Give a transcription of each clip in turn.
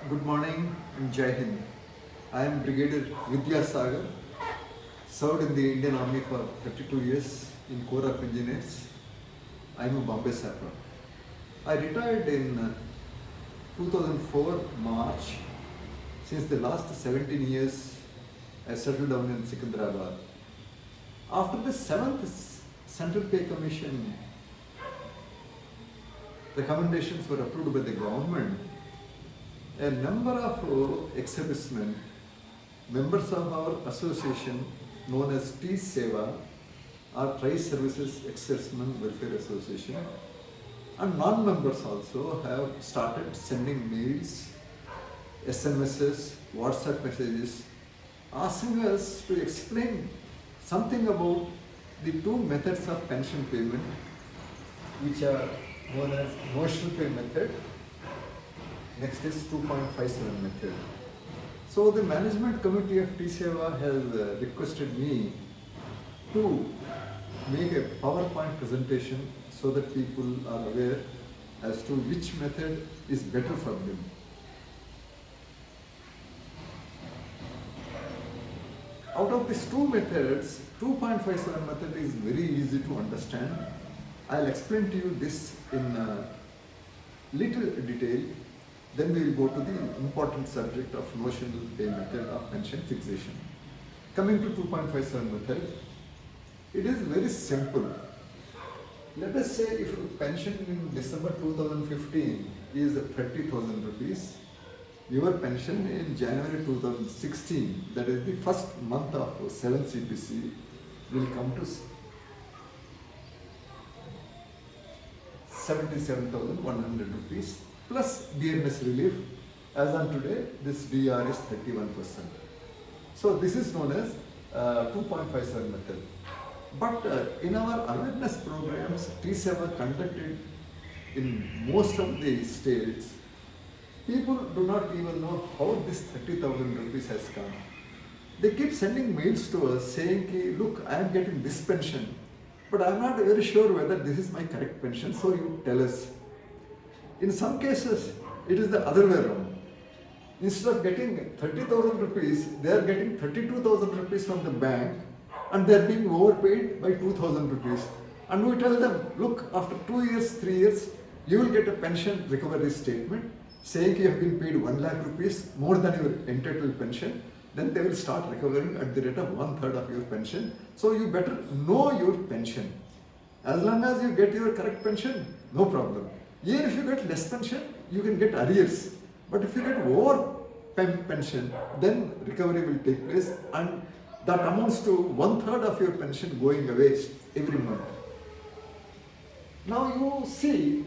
Good morning and Jai Hind. I am Brigadier Vidyasagar, served in the Indian Army for 32 years in Corps of Engineers. I am a Bombay sapper. I retired in 2004 March. Since the last 17 years, I settled down in Secunderabad. After the 7th Central Pay Commission recommendations were approved by the government, a number of ex-servicemen, members of our association known as TSEWA or Tri-Services Ex-Servicemen Welfare Association, and non-members also have started sending mails, SMSs, WhatsApp messages asking us to explain something about the two methods of pension payment which are known as notional pay method. Next is 2.57 method. So the management committee of TSEWA has requested me to make a PowerPoint presentation so that people are aware as to which method is better for them. Out of these two methods, 2.57 method is very easy to understand. I'll explain to you this in little detail. Then we will go to the important subject of notional pay method of pension fixation. Coming to 2.57 method, it is very simple. Let us say if pension in December 2015 is 30,000 rupees, your pension in January 2016, that is the first month of 7th CPC, will come to 77,100 rupees plus DNS relief. As on today, this DR is 31%. So this is known as 2.57 method. But in our awareness programs, TSEWA conducted in most of the states, people do not even know how this 30,000 rupees has come. They keep sending mails to us saying, look, I am getting this pension, but I am not very sure whether this is my correct pension, so you tell us. In some cases, it is the other way around. Instead of getting 30,000 rupees, they are getting 32,000 rupees from the bank and they are being overpaid by 2,000 rupees. And we tell them, look, after 2 years, 3 years, you will get a pension recovery statement saying you have been paid 1 lakh rupees more than your entitled pension. Then they will start recovering at the rate of 1/3 of your pension. So you better know your pension. As long as you get your correct pension, no problem. Even if you get less pension, you can get arrears. But if you get over pension, then recovery will take place and that amounts to 1/3 of your pension going away every month. Now you see,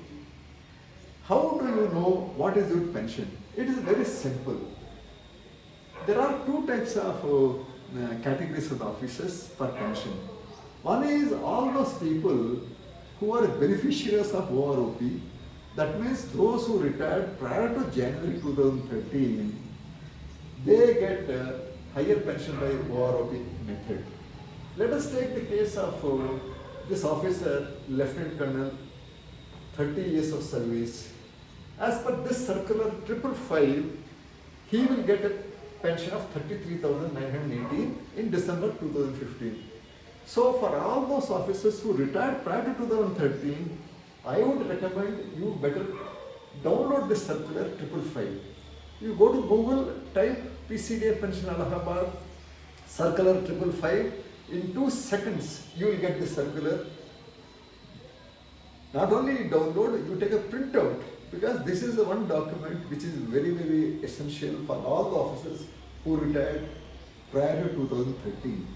how do you know what is your pension? It is very simple. There are two types of categories of officers for pension. One is all those people who are beneficiaries of OROP. That means those who retired prior to January 2013, they get higher pension by OROP method. Let us take the case of this officer, Lieutenant Colonel, 30 years of service. As per this circular 555, he will get a pension of 33,918 in December 2015. So for all those officers who retired prior to 2013, I would recommend you better download this circular 555. You go to Google, type PCDA Pension Allahabad, circular 555. In 2 seconds, you will get this circular. Not only download, you take a printout, because this is the one document which is very, very essential for all the officers who retired prior to 2013.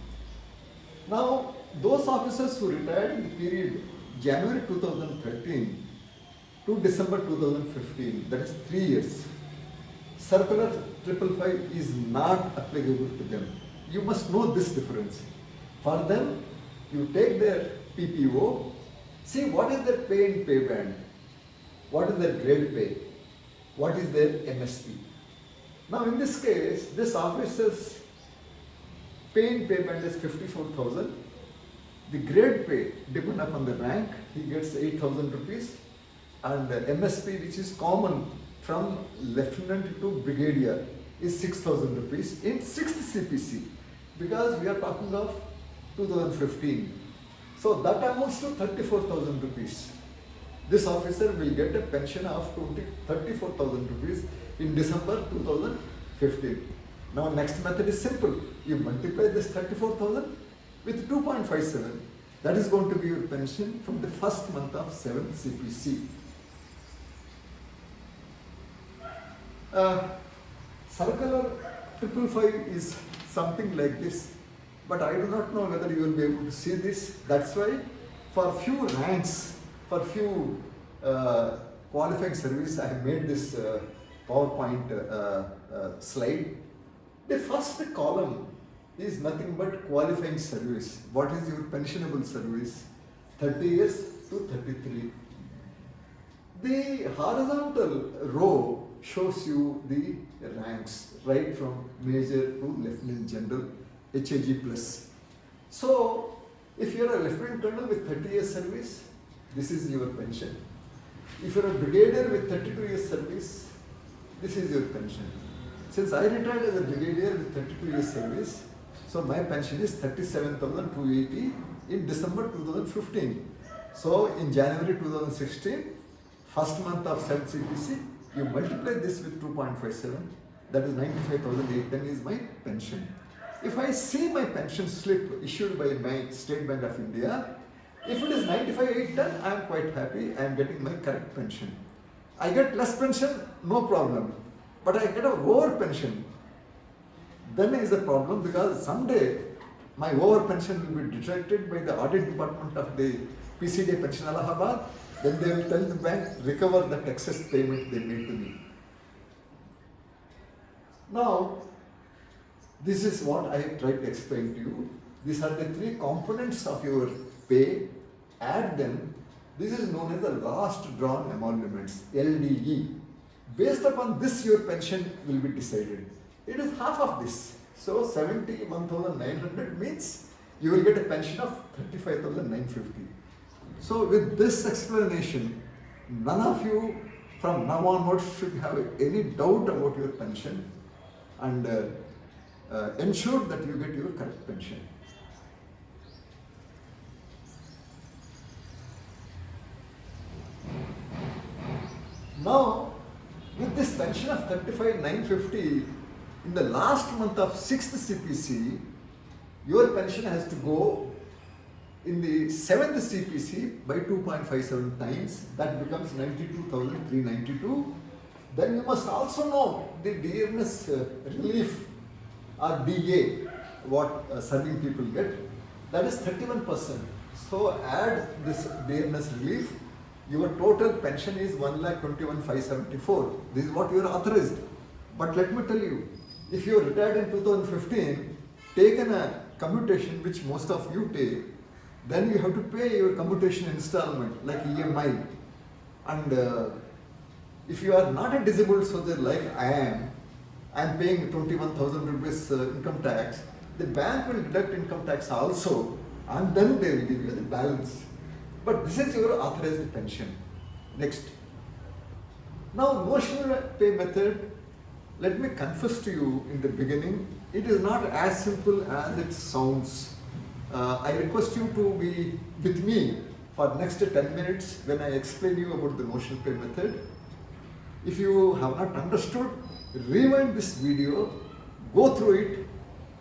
Now, those officers who retired in the period January 2013 to December 2015, that is 3 years, circular 555 is not applicable to them. You must know this difference. For them, you take their PPO, see what is their pay in pay band, what is their grade pay, what is their MSP. Now in this case, this officer's pay in pay band is 54,000. The grade pay, depending upon the rank, he gets 8,000 rupees, and MSP, which is common from lieutenant to brigadier is 6,000 rupees in 6th CPC, because we are talking of 2015. So that amounts to 34,000 rupees. This officer will get a pension of 34,000 rupees in December 2015. Now next method is simple. You multiply this 34,000 with 2.57. That is going to be your pension from the first month of 7th CPC. Circular 555 is something like this, but I do not know whether you will be able to see this. That's why for few ranks, for few qualifying service, I have made this PowerPoint slide. The first column is nothing but qualifying service. What is your pensionable service? 30 years to 33. The horizontal row shows you the ranks, right from major to lieutenant general, HAG plus. So, if you are a lieutenant colonel with 30 years service, this is your pension. If you are a brigadier with 32 years service, this is your pension. Since I retired as a brigadier with 32 years service, so my pension is 37,280 in December 2015. So in January 2016, first month of 7th CPC, you multiply this with 2.57, that is 95,810 is my pension. If I see my pension slip issued by my State Bank of India, if it is 95,810, I am quite happy, I am getting my correct pension. I get less pension, no problem. But I get a over pension, then is a problem, because someday my over pension will be detected by the audit department of the PCD Pension Allahabad. Then they will tell the bank, recover that excess payment they made to me. Now, this is what I have tried to explain to you. These are the three components of your pay. Add them. This is known as the last drawn emoluments, LDE. Based upon this, your pension will be decided. It is half of this. So 71,900 means you will get a pension of 35,950. So with this explanation, none of you from now onwards should have any doubt about your pension, and ensure that you get your correct pension. Now, with this pension of 35,950, in the last month of 6th CPC, your pension has to go in the 7th CPC by 2.57 times. That becomes 92,392. Then you must also know the dearness relief or DA, what serving people get. That is 31%. So add this dearness relief. Your total pension is 1,21,574. This is what you are authorized. But let me tell you, if you are retired in 2015, taken a commutation which most of you take, then you have to pay your commutation installment like EMI. And if you are not a disabled soldier like I am paying 21,000 rupees income tax. The bank will deduct income tax also, and then they will give you the balance. But this is your authorized pension. Next. Now, notional pay method, let me confess to you in the beginning, it is not as simple as it sounds. I request you to be with me for next 10 minutes when I explain you about the notional pay method. If you have not understood, rewind this video, go through it,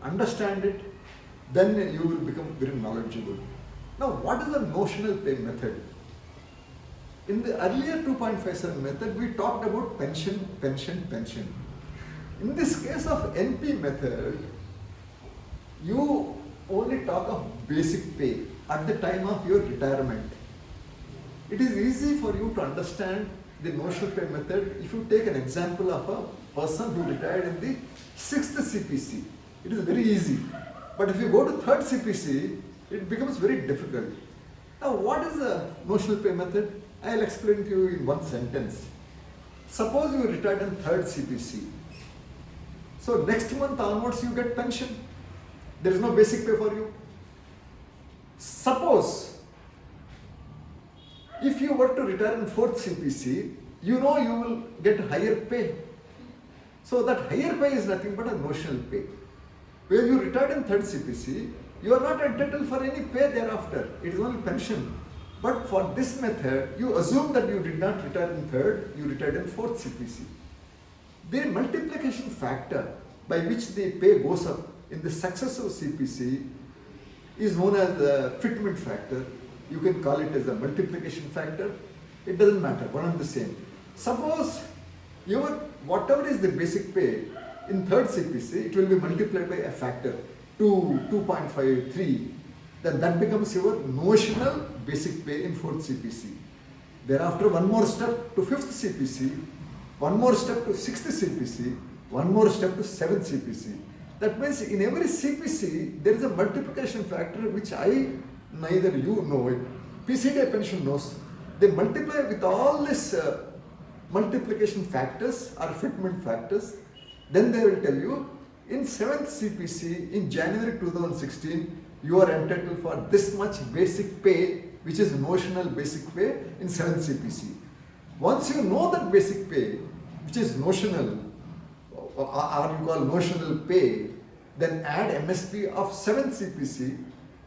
understand it, then you will become very knowledgeable. Now, what is the notional pay method? In the earlier 2.57 method, we talked about pension. In this case of NP method, you only talk of basic pay at the time of your retirement. It is easy for you to understand the notional pay method if you take an example of a person who retired in the 6th CPC. It is very easy. But if you go to 3rd CPC, it becomes very difficult. Now, what is the notional pay method? I will explain to you in one sentence. Suppose you retired in 3rd CPC. So next month onwards you get pension. There is no basic pay for you. Suppose if you were to retire in 4th CPC, you know you will get higher pay. So that higher pay is nothing but a notional pay. When you retired in third CPC, you are not entitled for any pay thereafter. It is only pension. But for this method, you assume that you did not retire in third, you retired in fourth CPC. The multiplication factor by which the pay goes up in the successive CPC is known as the fitment factor. You can call it as a multiplication factor. It doesn't matter, one and the same. Suppose your whatever is the basic pay in third CPC, it will be multiplied by a factor 2.53. Then that becomes your notional basic pay in fourth CPC. Thereafter, one more step to fifth CPC, one more step to sixth CPC, one more step to seventh CPC. That means in every CPC, there is a multiplication factor which neither you know it. PCDA pension knows. They multiply with all these multiplication factors or fitment factors. Then they will tell you, in 7th CPC, in January 2016, you are entitled for this much basic pay, which is notional basic pay in 7th CPC. Once you know that basic pay, which is notional, or you call notional pay, then add MSP of 7th CPC.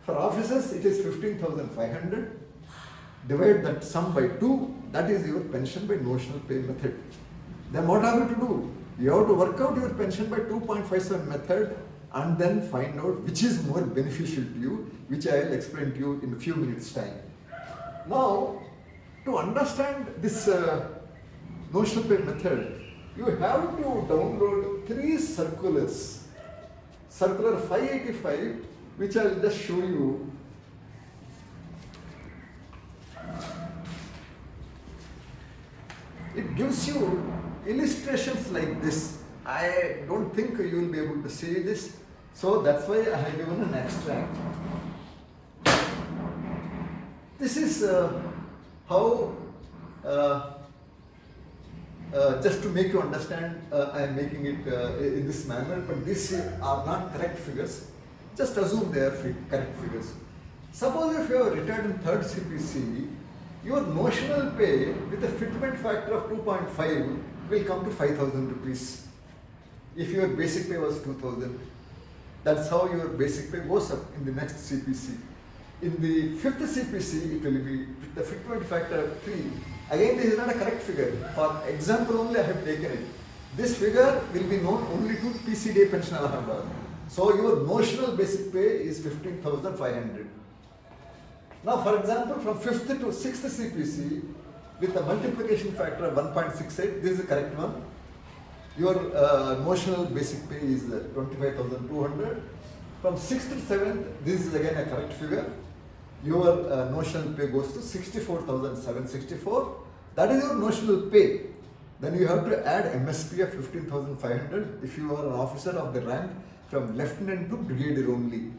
For officers, it is 15,500. Divide that sum by 2, that is your pension by notional pay method. Then what have you to do? You have to work out your pension by 2.57 method and then find out which is more beneficial to you, which I will explain to you in a few minutes' time. Now, to understand this notional pay method, you have to download 3 circulars. Circular 585, which I will just show you. It gives you illustrations like this. I don't think you will be able to see this, so that's why I have given an extract. This is how, just to make you understand, I am making it in this manner, but these are not correct figures. Just assume they are correct figures. Suppose if you are retired in third CPC, your notional pay with a fitment factor of 2.5 will come to 5,000 rupees. If your basic pay was 2,000, that's how your basic pay goes up in the next CPC. In the fifth CPC, it will be with the fitment factor of 3. Again, this is not a correct figure. For example only I have taken it. This figure will be known only to PCDA pension Allahabad. So your notional basic pay is 15,500. Now, for example, from 5th to 6th CPC, with a multiplication factor of 1.68, this is the correct one. Your notional basic pay is 25,200. From 6th to 7th, this is again a correct figure. Your notional pay goes to 64,764. That is your notional pay. Then you have to add MSP of 15,500 if you are an officer of the rank from lieutenant to brigadier only.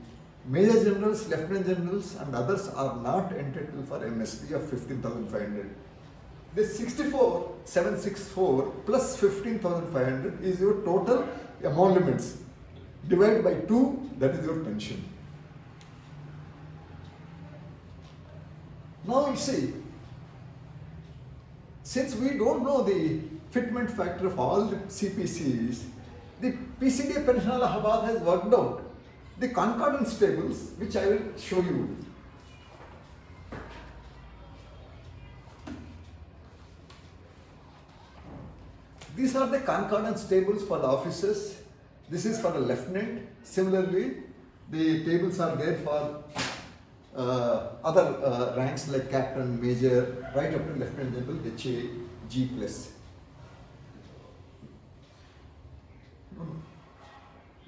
Major generals, lieutenant generals and others are not entitled for MSP of 15,500. This 64,764 plus 15,500 is your total emoluments. Divide by 2, that is your pension. Now you see, since we don't know the fitment factor of all the CPCs, the PCDA pension Allahabad has worked out the concordance tables, which I will show you. These are the concordance tables for the officers. This is for a lieutenant. Similarly, the tables are there for other ranks like captain, major, right up to lieutenant general, HA, G+.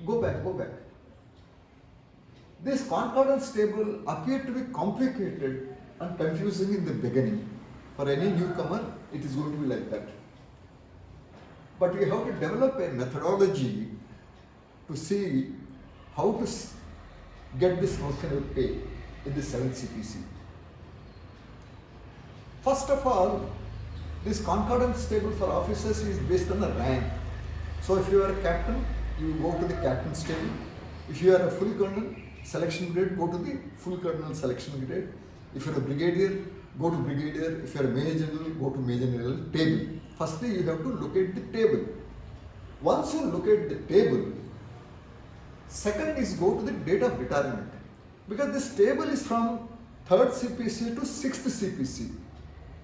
Go back. This concordance table appeared to be complicated and confusing in the beginning. For any newcomer, it is going to be like that. But we have to develop a methodology to see how to get this notional pay in the 7th CPC. First of all, this concordance table for officers is based on the rank. So if you are a captain, you go to the captain's table. If you are a full colonel, selection grade, go to the full colonel selection grade. If you are a brigadier, go to brigadier. If you are a major general, go to major general table. Firstly, you have to locate the table. Once you locate the table, second is go to the date of retirement. Because this table is from 3rd CPC to 6th CPC.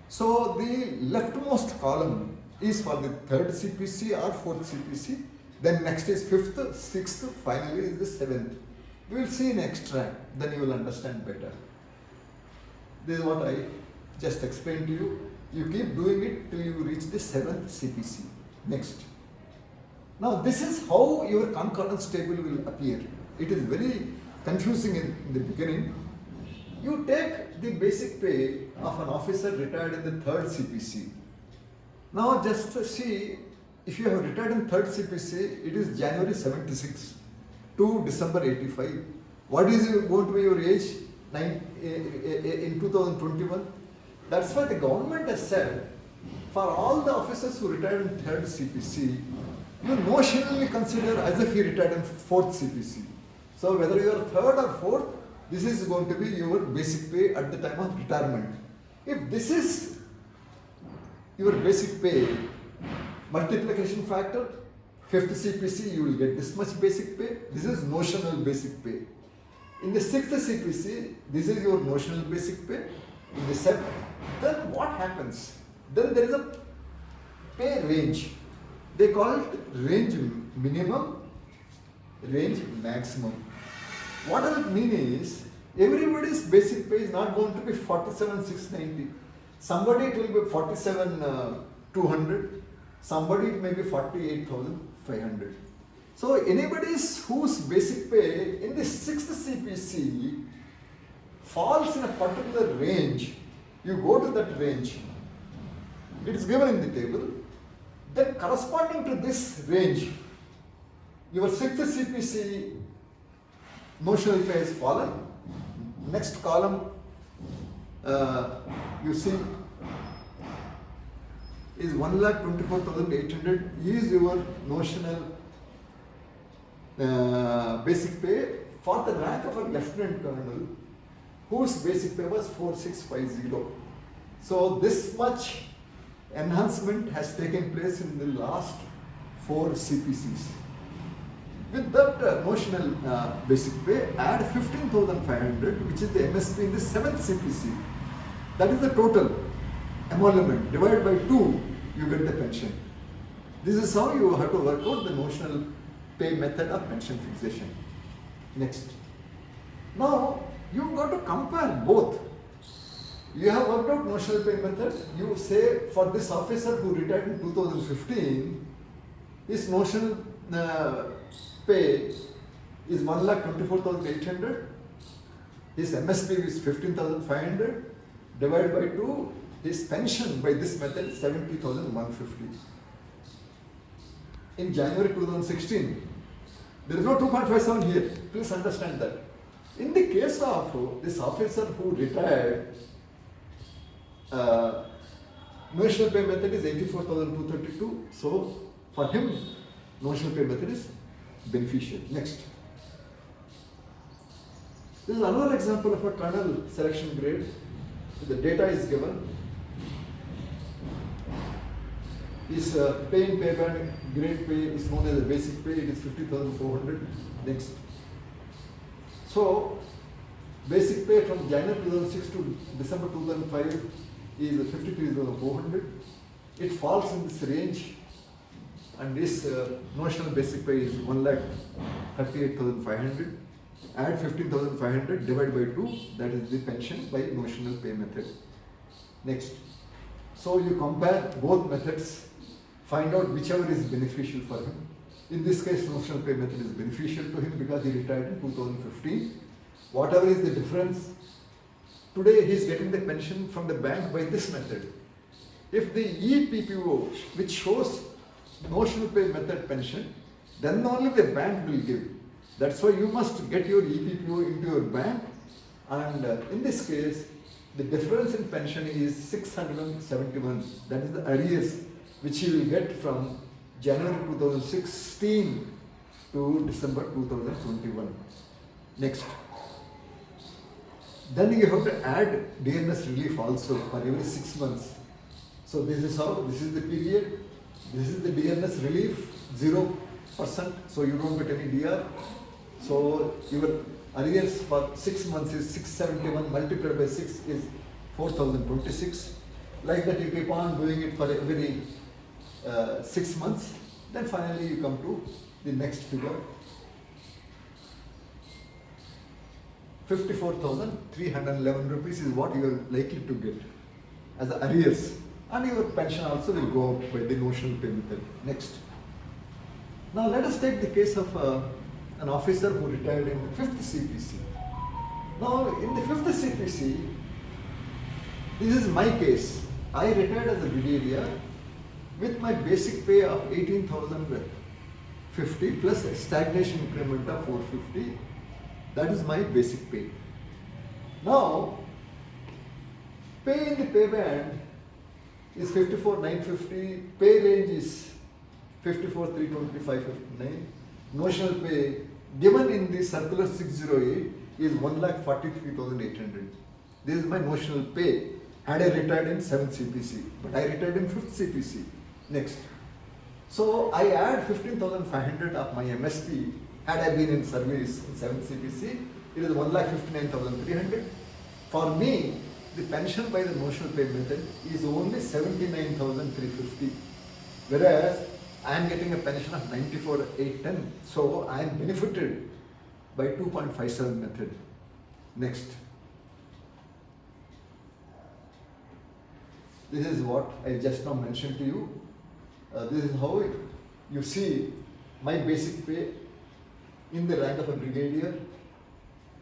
So the leftmost column is for the 3rd CPC or 4th CPC. Then next is 5th, 6th, finally is the 7th. We will see in extract, then you will understand better. This is what I just explained to you. You keep doing it till you reach the 7th CPC. Next. Now this is how your concordance table will appear. It is very confusing in the beginning. You take the basic pay of an officer retired in the 3rd CPC. Now just see, if you have retired in 3rd CPC, it is January 76 to December 85. What is going to be your age in 2021? That's why the government has said, for all the officers who retired in 3rd CPC, you notionally consider as if he retired in 4th CPC. So whether you are 3rd or 4th, this is going to be your basic pay at the time of retirement. If this is your basic pay, multiplication factor, 5th CPC, you will get this much basic pay. This is notional basic pay. In the 6th CPC, this is your notional basic pay. In the 7th, then what happens? Then there is a pay range. They call it range minimum, range maximum. What does it mean is, everybody's basic pay is not going to be 47,690. Somebody it will be 47,200. Somebody it may be 48,500. So anybody's whose basic pay in the 6th CPC falls in a particular range, you go to that range. It is given in the table. Then corresponding to this range, your 6th CPC notional pay has fallen. Next column, you see, is 1,24,800 is your notional basic pay for the rank of a lieutenant colonel whose basic pay was 4,650. So this much enhancement has taken place in the last 4 CPCs. With that notional basic pay, add 15,500, which is the MSP in the 7th CPC. That is the total emolument. Divided by 2, you get the pension. This is how you have to work out the notional pay method of pension fixation. Next. Now, you got to compare both. You have worked out notional pay method. You say for this officer who retired in 2015, his notional pay is 1,24,800. His MSP is 15,500. Divided by 2, his pension by this method is 70,150. In January 2016, there is no 2.57 here. Please understand that. In the case of this officer who retired, notional pay method is 84,232. So for him, notional pay method is beneficial. Next. This is another example of a colonel selection grade. The data is given. His pay in pay band grade pay is known as the basic pay. It is 50,400. Next. So basic pay from January 2006 to December 2005 is 53,400. It falls in this range, and this notional basic pay is 1,38,500. Add 15,500 divided by 2, that is the pension by notional pay method. Next. So you compare both methods, find out whichever is beneficial for him. In this case, notional pay method is beneficial to him because he retired in 2015. Whatever is the difference, today he is getting the pension from the bank by this method. If the EPPO, which shows notional pay method pension, then only the bank will give. That's why you must get your EPPO into your bank, and in this case, the difference in pension is 671. That is the arrears which you will get from January 2016 to December 2021. Next. Then you have to add dearness relief also for every 6 months. So this is how, this is the period, this is the dearness relief, 0%, so you don't get any DR. So your arrears for 6 months is 671 multiplied by 6 is 4026. Like that you keep on doing it for every 6 months. Then finally you come to the next figure. 54,311 rupees is what you are likely to get as arrears. And your pension also will go up by the notional pay method. Next. Now let us take the case of an officer who retired in the 5th CPC. Now in the 5th CPC, this is my case. I retired as a brigadier with my basic pay of 18,050 plus a stagnation increment of 450. That is my basic pay. Now, pay in the pay band is 54,950, pay range is 54,325.59. Notional pay given in the circular 608 is 1,43,800. This is my notional pay had I retired in 7th CPC, but I retired in 5th CPC. Next. So I add 15,500 of my MSP had I been in service in 7th CPC, it is 1,59,300. For me, the pension by the notional pay method is only 79,350, whereas I am getting a pension of 94,810. So I am benefited by 2.57 method. Next. This is what I just now mentioned to you. This is how you see my basic pay in the rank of a brigadier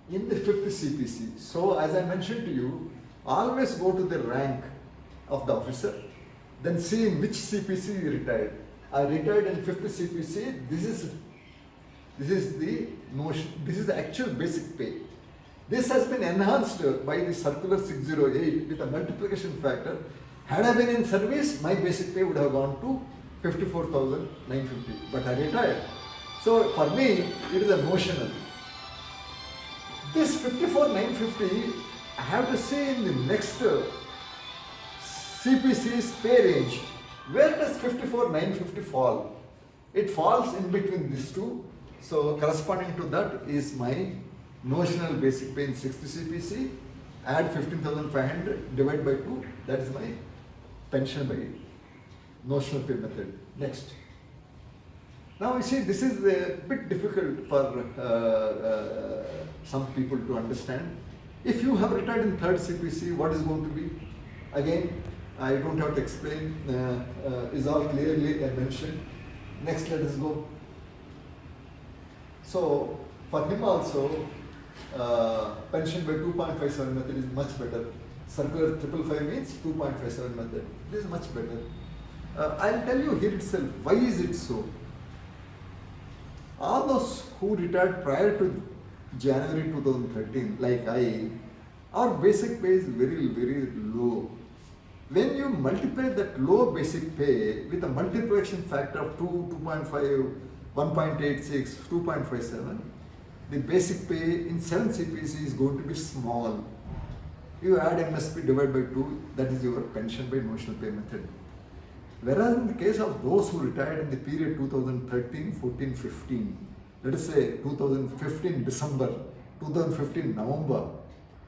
in the 5th CPC. So as I mentioned to you, always go to the rank of the officer, then see in which CPC you retired. I retired in 5th CPC. This is the notion. This is the actual basic pay. This has been enhanced by the circular 608 with a multiplication factor. Had I been in service, my basic pay would have gone to 54,950. But I retired. So for me, it is a notional. This 54,950, I have to see in the next CPC's pay range. Where does 54,950 fall? It falls in between these two. So corresponding to that is my notional basic pay in 6th CPC. Add 15,500, divide by 2. That is my pension by notional pay method. Next. Now you see, this is a bit difficult for some people to understand. If you have retired in 3rd CPC, what is going to be? Again, I don't have to explain, is all clearly mentioned. Next, let us go. So, for him also, pension by 2.57 method is much better. Circular 555 means 2.57 method. This is much better. I'll tell you here itself, why is it so? All those who retired prior to January 2013, like I, our basic pay is very, very low. When you multiply that low basic pay with a multiplication factor of 2, 2.5, 1.86, 2.57, the basic pay in 7 CPC is going to be small. You add MSP divided by 2, that is your pension by notional pay method. Whereas in the case of those who retired in the period 2013, 14, 15, let us say 2015 December, 2015 November,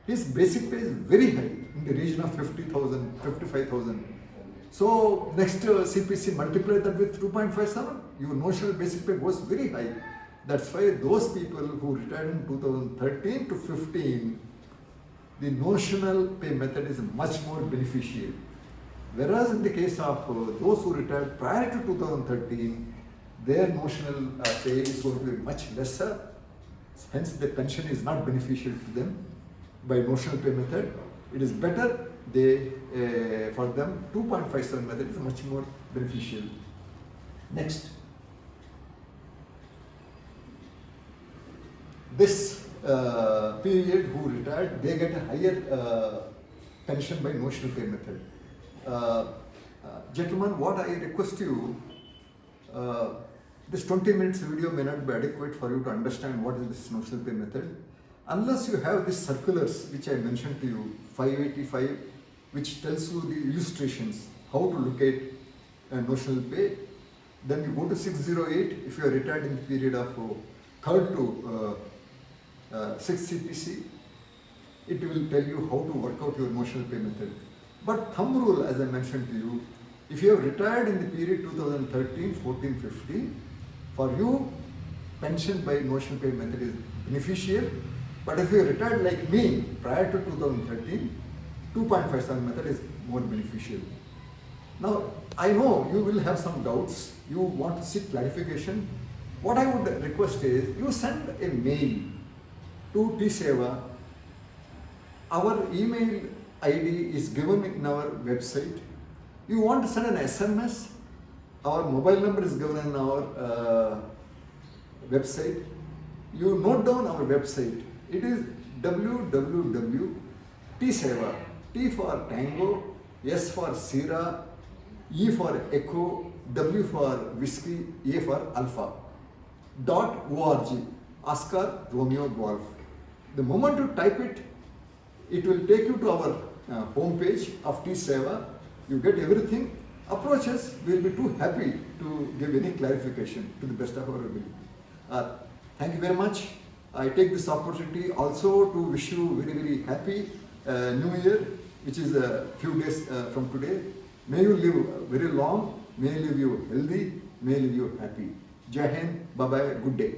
his basic pay is very high, in the region of 50,000, 55,000. So next CPC multiply that with 2.57, your notional basic pay goes very high. That's why those people who retired in 2013 to 15, the notional pay method is much more beneficial. Whereas in the case of those who retired prior to 2013, their notional pay is going to be much lesser. Hence, the pension is not beneficial to them by notional pay method. It is better for them 2.57 method is much more beneficial. Next. This period who retired, they get a higher pension by notional pay method. Gentlemen, what I request you, this 20 minutes video may not be adequate for you to understand what is this notional pay method. unless you have these circulars which I mentioned to you, 585, which tells you the illustrations, how to locate notional pay. Then you go to 608 if you are retired in the period of 3rd to 6th CPC. It will tell you how to work out your notional pay method. But thumb rule, as I mentioned to you, if you have retired in the period 2013, 14, 15, for you, pension by notional pay method is beneficial. But if you are retired like me prior to 2013, 2.57 method is more beneficial. Now, I know you will have some doubts. You want to seek clarification. What I would request is you send a mail to TSEWA. Our email ID is given in our website. You want to send an SMS, our mobile number is given in our website. You note down our website. It is www.TSEWA, T for Tango, S for Sierra, E for Echo, W for Whiskey, A for Alpha, .org, Oscar Romeo Golf. The moment you type it, it will take you to our homepage of TSEWA. You get everything. Approach us. We will be too happy to give any clarification to the best of our ability. Thank you very much. I take this opportunity also to wish you very, very happy New Year, which is a few days from today. May you live very long. May you live you healthy. May you live you happy. Jai Hind. Bye-bye. Good day.